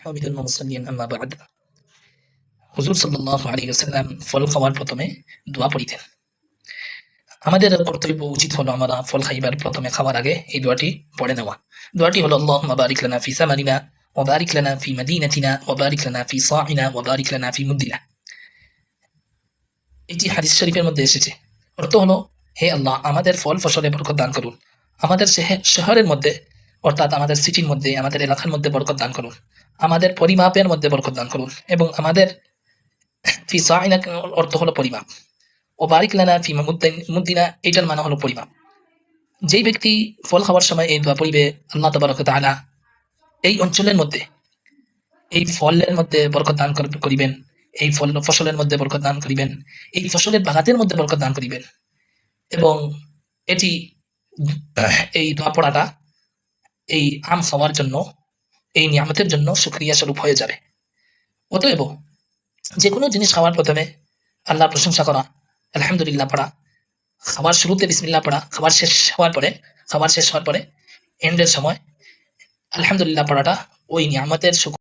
হামিদুল মুসাল্লিন আম্মা বা'দ। হুজুর সাল্লাল্লাহু আলাইহি ওয়াসাল্লাম ফল খাওয়ার প্রথমে দোয়া পড়িতেন। আমাদের কর্তব্য উচিত হলো আমরা ফল খাইবার প্রথমে খাওয়ার আগে এই দোয়াটি পড়ে নেওয়া। দোয়াটি হলো আল্লাহুম্মা বারিক লানা ফি সামারিনা ওয়া বারিক লানা ফি মাদিনাতিনা ওয়া বারিক লানা ফি সা'ইনা ওয়া বারিক লানা ফি মুদ্দিনা। এটি হাদিস শরীফের মধ্যে এসেছে। অর্থ হলো, হে আল্লাহ, আমাদের ফল ফসলে বরকত দান করুন, আমাদের শহরের মধ্যে অর্থাৎ আমাদের সিটির মধ্যে, আমাদের এলাকার মধ্যে বরকত দান করুন, আমাদের পরিমাপের মধ্যে বরকত দান করুন এবং আমাদের ফি সা'ইনা অর্থ হলো পরিমাপ, ও বারিক লানা ফি মুদ্দিনা এটার মানে হলো পরিমাপ। যেই ব্যক্তি ফল খাওয়ার সময় এই দোয়া পড়িবে, আল্লাহ তাবারক ওয়া তাআলা এই অঞ্চলের মধ্যে এই ফলের মধ্যে বরকত দান করিবেন, এই ফসলের মধ্যে বরকত দান করিবেন, এই ফসলের বাগাতের মধ্যে বরকত দান করিবেন এবং এটি এই দোয়া পড়াটা এই আম খাওয়ার জন্য, এই নিয়ামতের জন্য শুকরিয়া স্বরূপ হয়ে যাবে। অতএব যে কোনো জিনিস খাওয়ার প্রথমে আল্লাহর প্রশংসা করা, আলহামদুলিল্লাহ পড়া, খাবার শুরুতে বিসমিল্লাহ পড়া, খাবার শেষ হওয়ার পরে এন্ডের সময় আলহামদুলিল্লাহ পড়াটা ওই নিয়ামতের